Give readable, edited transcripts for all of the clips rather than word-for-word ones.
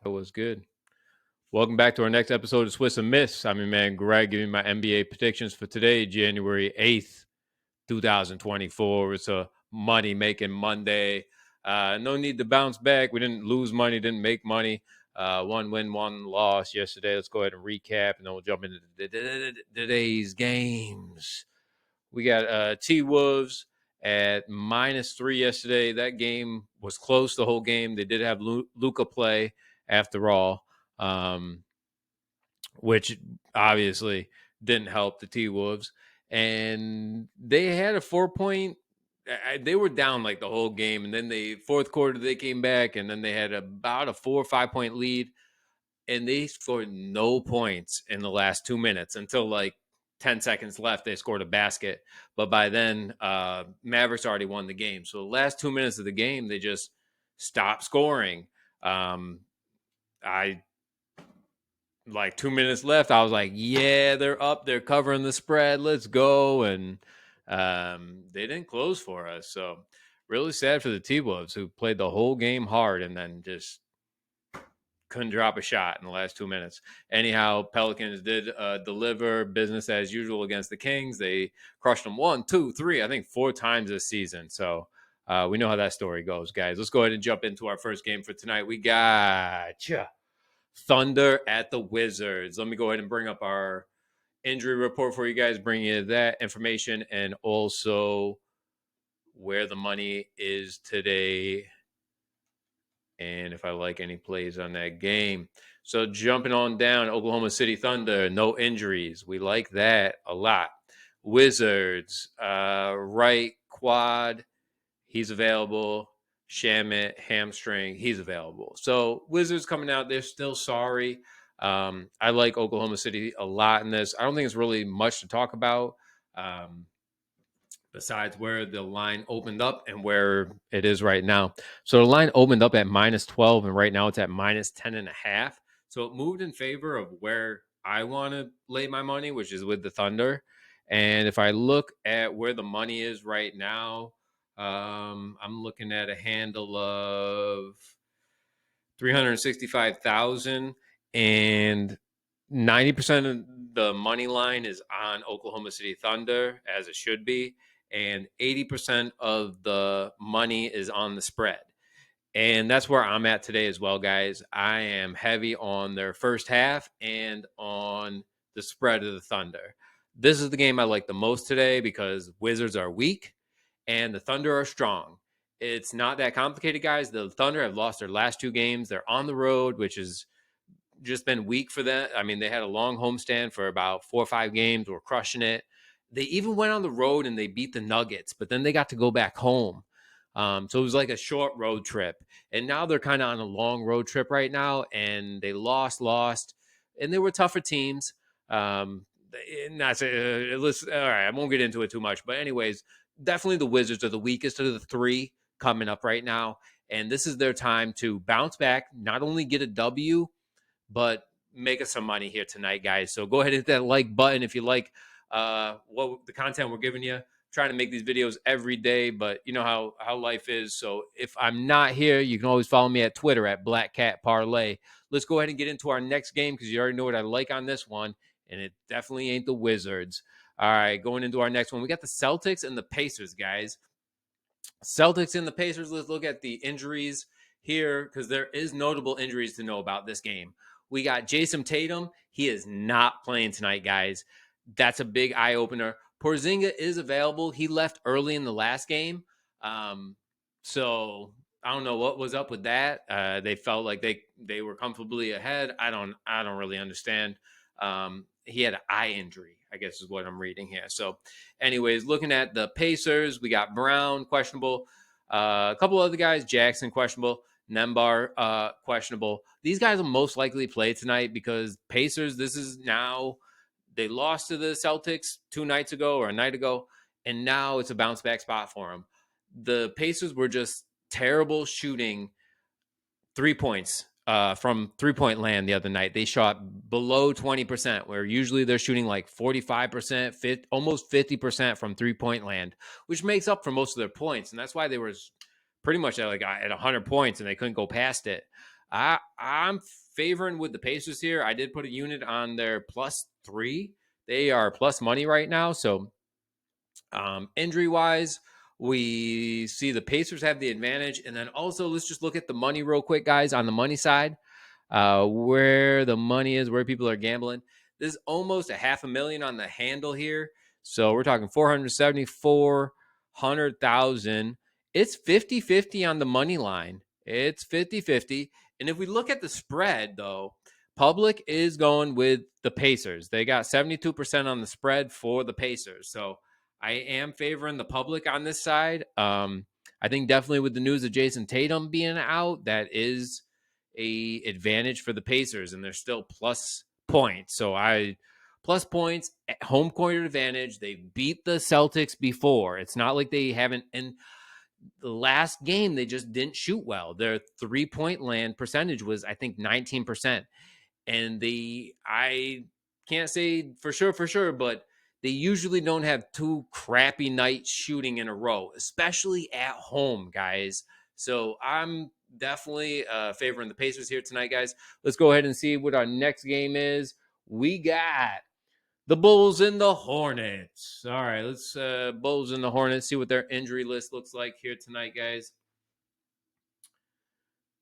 It was good. Welcome back to our next episode of Swiss and Miss. I'm your man Greg, giving my NBA predictions for today, January 8th, 2024. It's a money making Monday. No need to bounce back. We didn't lose money, didn't make money. One win, one loss yesterday. Let's go ahead and recap, and then we'll jump into today's games. We got T-Wolves at -3 yesterday. That game was close the whole game. They did have Luka play after all, which obviously didn't help the T-Wolves. And they had a 4-point. They were down like the whole game, and then the fourth quarter they came back, and then they had about a 4 or 5 point lead, and they scored no points in the last 2 minutes until like 10 seconds left. They scored a basket, but by then Mavericks already won the game. So the last 2 minutes of the game, they just stopped scoring. I like 2 minutes left. I was like, yeah, they're up. They're covering the spread. Let's go. And they didn't close for us. So really sad for the T-Wolves, who played the whole game hard and then just couldn't drop a shot in the last 2 minutes. Anyhow, Pelicans did deliver business as usual against the Kings. They crushed them 1, 2, 3, I think 4 times this season. So we know how that story goes, guys. Let's go ahead and jump into our first game for tonight. We got Thunder at the Wizards. Let me go ahead and bring up our injury report for you guys, bring you that information, and also where the money is today, and if I like any plays on that game. So jumping on down, Oklahoma City Thunder, no injuries. We like that a lot. Wizards, right quad, he's available. Shamit, hamstring, he's available. So Wizards coming out, they're still sorry. I like Oklahoma City a lot in this. I don't think it's really much to talk about. Besides where the line opened up and where it is right now. So the line opened up at -12, and right now it's at -10.5. So it moved in favor of where I want to lay my money, which is with the Thunder. And if I look at where the money is right now, I'm looking at a handle of 365,000, and 90% of the money line is on Oklahoma City Thunder, as it should be, and 80% of the money is on the spread. And that's where I'm at today as well, guys. I am heavy on their first half and on the spread of the Thunder. This is the game I like the most today because Wizards are weak and the Thunder are strong. It's not that complicated, guys. The Thunder have lost their last 2 games. They're on the road, which has just been weak for them. I mean, they had a long homestand for about 4 or 5 games. We're crushing it. They even went on the road and they beat the Nuggets, but then they got to go back home. So it was like a short road trip. And now they're kind of on a long road trip right now, and they lost, and they were tougher teams. All right, I won't get into it too much. But anyways, definitely the Wizards are the weakest of the 3 coming up right now. And this is their time to bounce back, not only get a W, but make us some money here tonight, guys. So go ahead and hit that like button if you like what the content we're giving you. I'm trying to make these videos every day, but you know how life is. So if I'm not here, you can always follow me at Twitter at Black Cat Parlay. Let's go ahead and get into our next game because you already know what I like on this one, and it definitely ain't the Wizards. All right, going into our next one, we got the Celtics and the Pacers, guys. Celtics and the Pacers. Let's look at the injuries here because there is notable injuries to know about this game. We got Jason Tatum. He is not playing tonight, guys. That's a big eye-opener. Porzingis is available. He left early in the last game. So I don't know what was up with that. They felt like they were comfortably ahead. I don't really understand. He had an eye injury, I guess is what I'm reading here. So anyways, looking at the Pacers, we got Brown, questionable. A couple other guys, Jackson, questionable. Nembar, questionable. These guys will most likely play tonight because Pacers, this is now, they lost to the Celtics 2 nights ago or a night ago, and now it's a bounce back spot for them. The Pacers were just terrible shooting 3 points from 3-point land the other night. They shot below 20%, where usually they're shooting like 45%, almost 50% from 3-point land, which makes up for most of their points. And that's why they were pretty much at 100 points and they couldn't go past it. I'm favoring with the Pacers here. I did put a unit on their +3. They are plus money right now. So injury wise, we see the Pacers have the advantage. And then also, let's just look at the money real quick, guys, on the money side, where the money is, where people are gambling. This is almost a $500,000 on the handle here. So we're talking 474,000. It's 50-50 on the money line. It's 50-50. And if we look at the spread, though, public is going with the Pacers. They got 72% on the spread for the Pacers. So I am favoring the public on this side. I think definitely with the news of Jason Tatum being out, that is a advantage for the Pacers, and they're still plus points. So plus points, home court advantage. They beat the Celtics before. It's not like they haven't. And the last game, they just didn't shoot well. Their 3-point land percentage was, I think, 19%. And I can't say for sure, but they usually don't have 2 crappy nights shooting in a row, especially at home, guys. So I'm definitely favoring the Pacers here tonight, guys. Let's go ahead and see what our next game is. We got the Bulls and the Hornets. All right, let's Bulls and the Hornets, see what their injury list looks like here tonight, guys.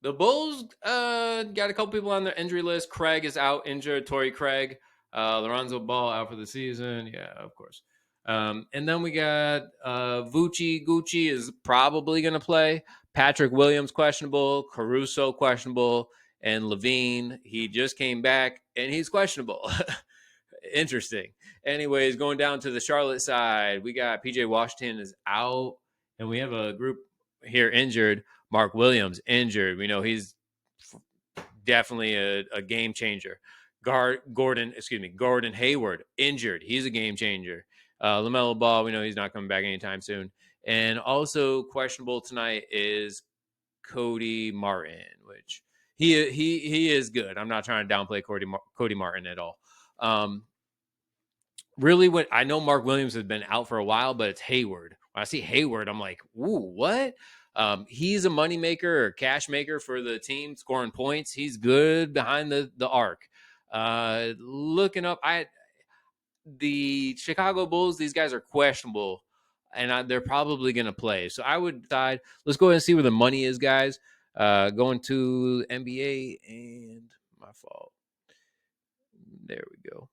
The Bulls got a couple people on their injury list. Craig is out injured. Torrey Craig. Lorenzo Ball out for the season. Yeah, of course. And then we got Vucci. Gucci is probably going to play. Patrick Williams questionable. Caruso questionable. And Levine, he just came back and he's questionable. Interesting. Anyways, going down to the Charlotte side, we got PJ Washington is out. And we have a group here injured. Mark Williams injured. We know he's definitely a game changer. Gordon Hayward injured. He's a game changer. LaMelo Ball, we know he's not coming back anytime soon. And also questionable tonight is Cody Martin, which he is good. I'm not trying to downplay Cody Martin at all. Really, what I know, Mark Williams has been out for a while, but it's Hayward. When I see Hayward, I'm like, ooh, what? He's a moneymaker or cash maker for the team, scoring points. He's good behind the arc. Looking up, the Chicago Bulls, these guys are questionable, and they're probably going to play. So I would decide, let's go ahead and see where the money is, guys. Going to NBA, and my fault. There we go.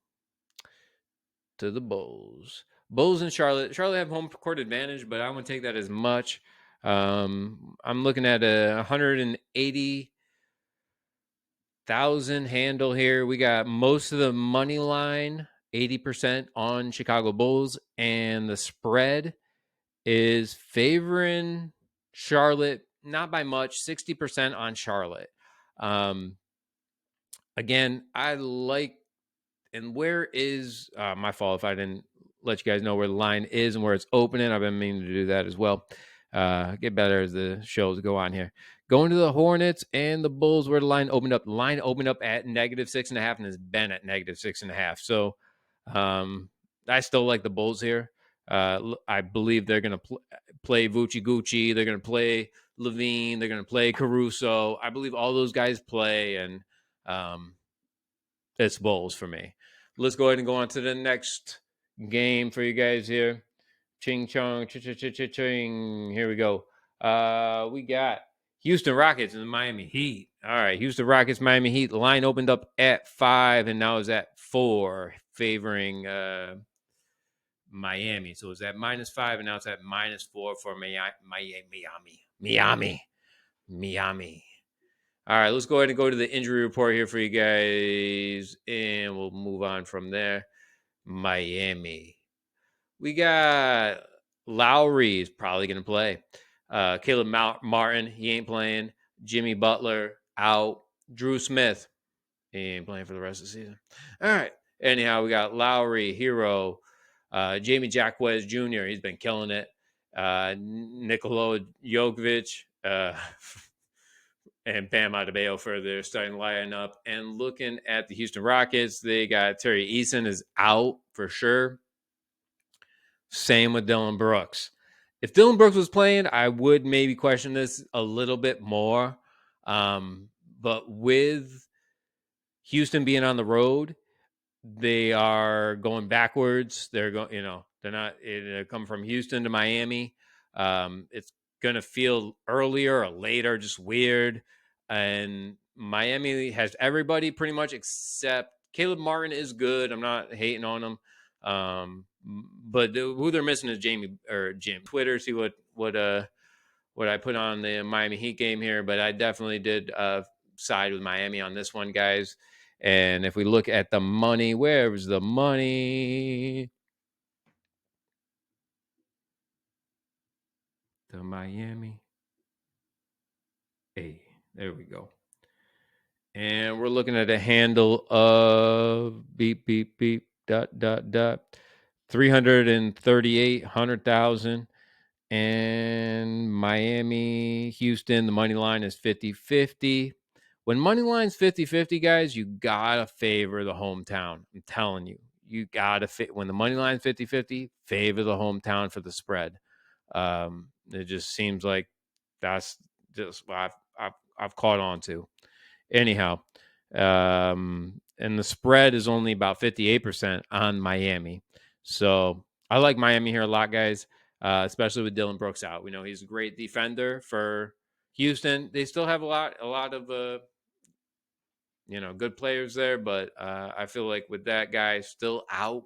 To the Bulls. Bulls and Charlotte. Charlotte have home court advantage, but I wouldn't take that as much. I'm looking at a 180,000 handle here. We got most of the money line, 80% on Chicago Bulls, and the spread is favoring Charlotte, not by much, 60% on Charlotte. Again, I like, and where is my fault if I didn't let you guys know where the line is and where it's opening. I've been meaning to do that as well. Get better as the shows go on here. Going to the Hornets and the Bulls, where the line opened up. The line opened up at -6.5 and has been at -6.5. So I still like the Bulls here. I believe they're going to play Vucci Gucci. They're going to play Levine. They're going to play Caruso. I believe all those guys play, and it's Bulls for me. Let's go ahead and go on to the next game for you guys here. Ching chong, ching. Here we go. We got Houston Rockets and the Miami Heat. All right, Houston Rockets, Miami Heat. The line opened up at 5 and now is at 4, favoring Miami. So it's at -5 and now it's at -4 for Miami. All right, let's go ahead and go to the injury report here for you guys, and we'll move on from there. Miami. We got Lowry is probably going to play. Caleb Martin, he ain't playing. Jimmy Butler, out. Drew Smith, he ain't playing for the rest of the season. All right. Anyhow, we got Lowry, Hero, Jamie Jacquez Jr., he's been killing it. Nikola Jokic, and Bam Adebayo for their starting lineup. And looking at the Houston Rockets, they got Terry Eason is out for sure. Same with Dylan Brooks. If Dylan Brooks was playing, I would maybe question this a little bit more. But with Houston being on the road, they are going backwards. They're going, they're not. They're coming from Houston to Miami. It's going to feel earlier or later, just weird. And Miami has everybody pretty much except Caleb Martin is good. I'm not hating on him. But who they're missing is Jim Twitter. See what I put on the Miami Heat game here, but I definitely did side with Miami on this one, guys. And if we look at the money, where was the money? The Miami. Hey, there we go. And we're looking at a handle of beep, beep, beep, dot, dot, dot, 338,000. And Miami, Houston, the money line is 50-50. When money line's 50-50, guys, you got to favor the hometown. I'm telling you. You got to fit when the money line's 50-50, favor the hometown for the spread. It just seems like that's just what I've caught on to. Anyhow, and the spread is only about 58% on Miami. So I like Miami here a lot, guys, especially with Dylan Brooks out. We know he's a great defender for Houston. They still have a lot of good players there, but I feel like with that guy still out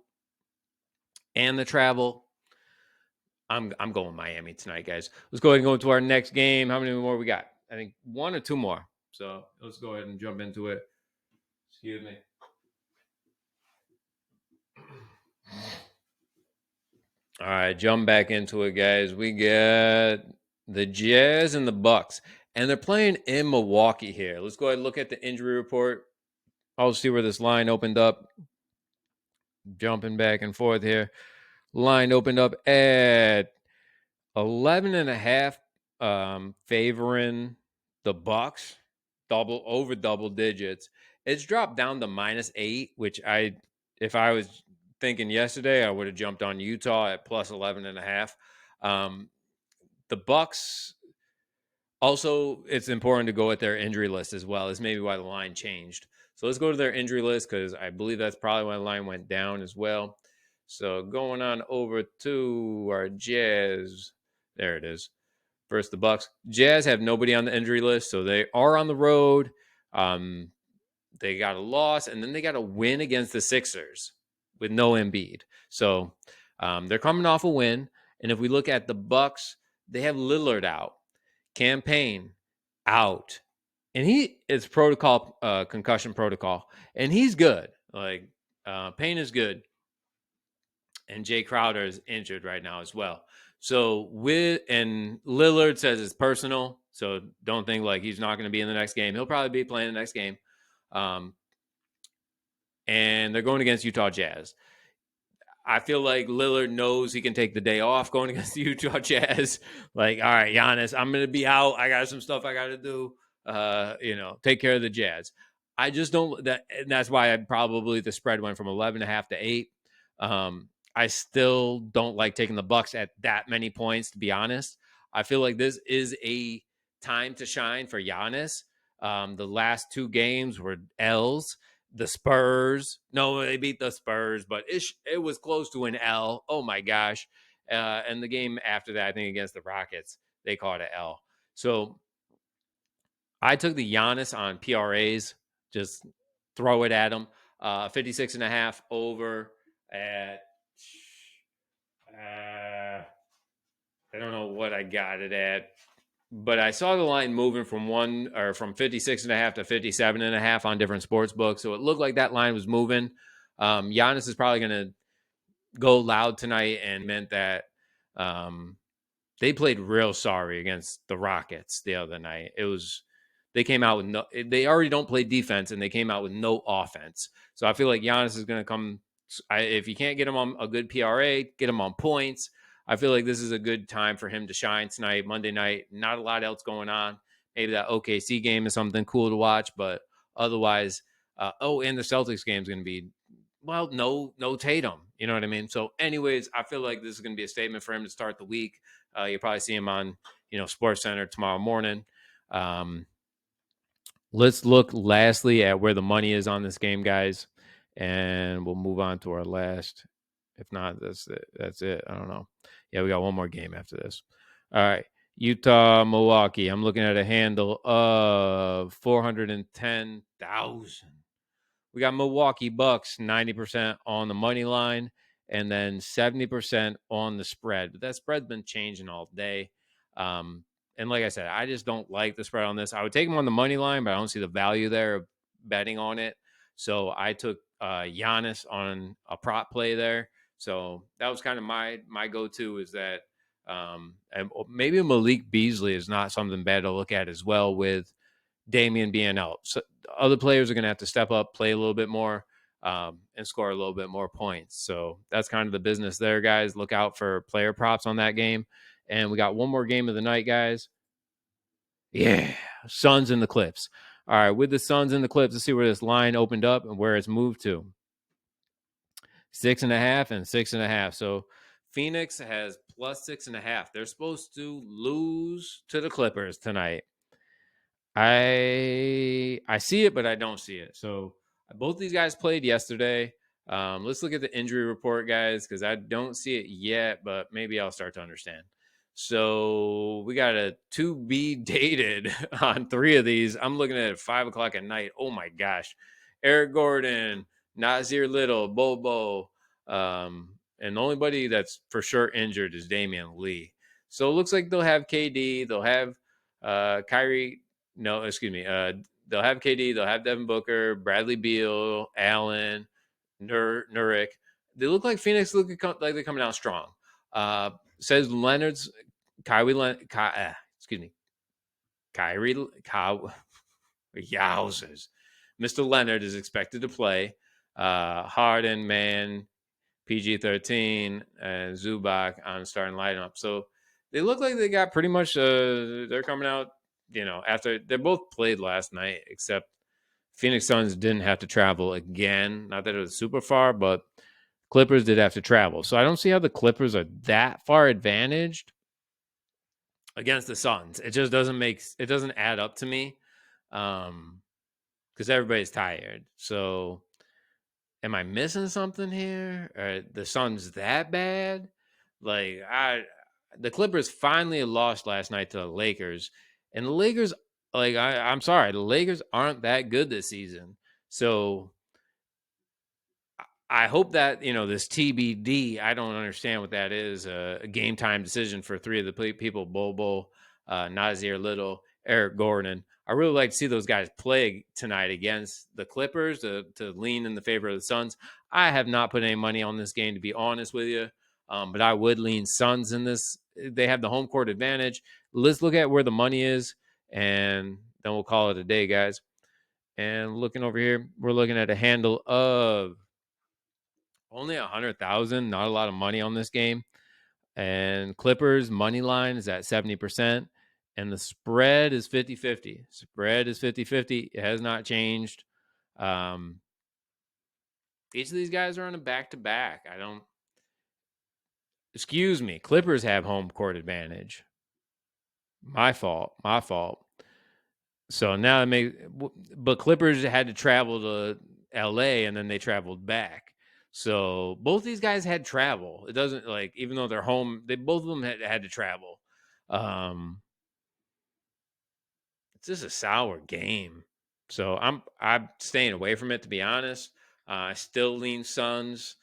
and the travel, I'm going Miami tonight, guys. Let's go ahead and go into our next game. How many more we got? I think one or two more. So let's go ahead and jump into it. Excuse me. All right, jump back into it, guys. We got the Jazz and the Bucks, and they're playing in Milwaukee here. Let's go ahead and look at the injury report. I'll see where this line opened up. Jumping back and forth here. Line opened up at 11.5, favoring the Bucks, double digits. It's dropped down to -8, which if I was thinking yesterday, I would have jumped on Utah at plus 11.5. The Bucks also, it's important to go at their injury list as well. Is maybe why the line changed. So let's go to their injury list because I believe that's probably why the line went down as well. So going on over to our Jazz. There it is. Versus the Bucks. Jazz have nobody on the injury list, so they are on the road. They got a loss, and then they got a win against the Sixers with no Embiid. So they're coming off a win. And if we look at the Bucks, they have Lillard out, Campaign out, and he is concussion protocol, and he's good. Like Payne is good, and Jay Crowder is injured right now as well. So and Lillard says it's personal, so don't think like he's not going to be in the next game. He'll probably be playing the next game. And they're going against Utah Jazz. I feel like Lillard knows he can take the day off going against the Utah Jazz. Like, all right, Giannis, I'm going to be out. I got some stuff I got to do. Take care of the Jazz. I just don't. That's why the spread went from 11.5 to 8. I still don't like taking the Bucks at that many points, to be honest. I feel like this is a time to shine for Giannis. The last two games were L's. The Spurs, no, they beat the Spurs, but it was close to an L. Oh my gosh. And the game after that, I think against the Rockets, they called it an L. So I took the Giannis on PRAs, just throw it at him. 56.5 over at, I don't know what I got it at, but I saw the line moving from 56.5 to 57.5 on different sports books. So it looked like that line was moving. Giannis is probably going to go loud tonight, and meant that they played real sorry against the Rockets the other night. They came out with they already don't play defense, and they came out with no offense. So I feel like Giannis is going to come. If you can't get him on a good PRA, get him on points. I feel like this is a good time for him to shine tonight, Monday night. Not a lot else going on. Maybe that OKC game is something cool to watch, but otherwise, and the Celtics game is going to be, no Tatum. You know what I mean? So anyways, I feel like this is going to be a statement for him to start the week. You'll probably see him on, Sports Center tomorrow morning. Let's look lastly at where the money is on this game, guys, and we'll move on to our last. If not, that's it. That's it. I don't know. Yeah, we got one more game after this. All right. Utah, Milwaukee. I'm looking at a handle of 410,000. We got Milwaukee Bucks 90% on the money line and then 70% on the spread. But that spread's been changing all day. And like I said, I just don't like the spread on this. I would take them on the money line, but I don't see the value there of betting on it. So I took Giannis on a prop play there. So that was kind of my go-to is that and maybe Malik Beasley is not something bad to look at as well with Damian being out. So other players are going to have to step up, play a little bit more, and score a little bit more points. So that's kind of the business there, guys. Look out for player props on that game. And we got one more game of the night, guys. Yeah, Suns and the Clips. All right, with the Suns and the Clips, let's see where this line opened up and where it's moved to. 6.5 and 6.5. So Phoenix has plus 6.5. They're supposed to lose to the Clippers tonight. I see it, but I don't see it. So both these guys played yesterday. Let's look at the injury report, guys, because I don't see it yet, but maybe I'll start to understand. So we got a to be dated on 3 of these. I'm looking at it 5 o'clock at night. Oh my gosh. Eric Gordon, Nazir Little, Bobo. And the only buddy that's for sure injured is Damian Lee. So it looks like they'll have KD, they'll have Kyrie. No, excuse me. They'll have KD. They'll have Devin Booker, Bradley Beal, Allen, Nurkic. They look like Phoenix look like they're coming out strong. Says Leonard's excuse me, Kyrie. Yowzers. Mr. Leonard is expected to play. Harden, Man, PG-13, and Zubac on starting lineup. So they look like they got pretty much. They're coming out. After they both played last night, except Phoenix Suns didn't have to travel again. Not that it was super far, but Clippers did have to travel. So I don't see how the Clippers are that far advantaged against the Suns. It just doesn't add up to me. Because everybody's tired. So am I missing something here? Are the Suns that bad? Like the Clippers finally lost last night to the Lakers, and the Lakers, I'm sorry, the Lakers aren't that good this season. So I hope that this TBD. I don't understand what that is. A game time decision for 3 of the people: Bobo, Nazir Little, Eric Gordon. I really like to see those guys play tonight against the Clippers to lean in the favor of the Suns. I have not put any money on this game, to be honest with you, but I would lean Suns in this. They have the home court advantage. Let's look at where the money is, and then we'll call it a day, guys. And looking over here, we're looking at a handle of only 100,000, not a lot of money on this game. And Clippers money line is at 70%. And the spread is 50-50. Spread is 50-50. It has not changed. Each of these guys are on a back-to-back. Excuse me. Clippers have home court advantage. My fault. So now but Clippers had to travel to LA and then they traveled back. So both these guys had travel. It doesn't even though they're home, both of them had to travel. It's just a sour game. So I'm staying away from it, to be honest. I still lean Suns.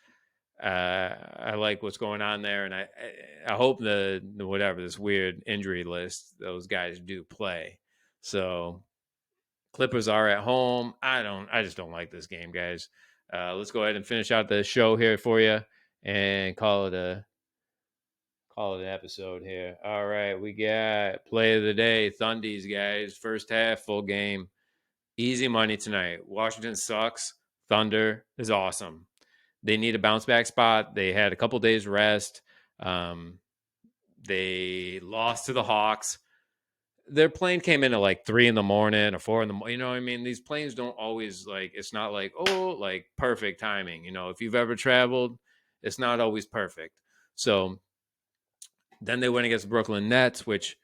I like what's going on there, and I hope the whatever this weird injury list those guys do play. So Clippers are at home. I just don't like this game, guys. Let's go ahead and finish out the show here for you and call it an episode here. All right, we got play of the day, Thundies, guys. First half, full game. Easy money tonight. Washington sucks. Thunder is awesome. They need a bounce back spot. They had a couple days rest. They lost to the Hawks. Their plane came in at 3 in the morning or 4 in the morning. You know what I mean? These planes don't always it's not perfect timing. If you've ever traveled, it's not always perfect. So then they went against the Brooklyn Nets, which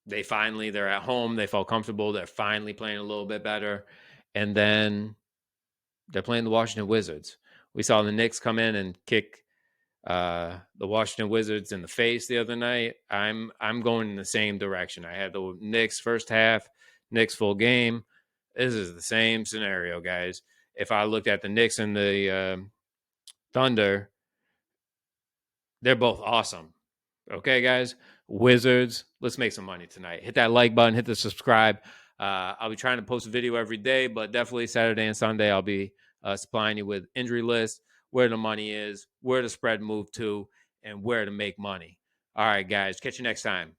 they're at home. They felt comfortable. They're finally playing a little bit better. And then they're playing the Washington Wizards. We saw the Knicks come in and kick the Washington Wizards in the face the other night. I'm going in the same direction. I had the Knicks first half, Knicks full game. This is the same scenario, guys. If I looked at the Knicks and the Thunder, they're both awesome. Okay, guys. Wizards, let's make some money tonight. Hit that like button, hit the subscribe. I'll be trying to post a video every day, but definitely Saturday and Sunday, I'll be supplying you with injury lists, where the money is, where the spread moved to, and where to make money. All right, guys. Catch you next time.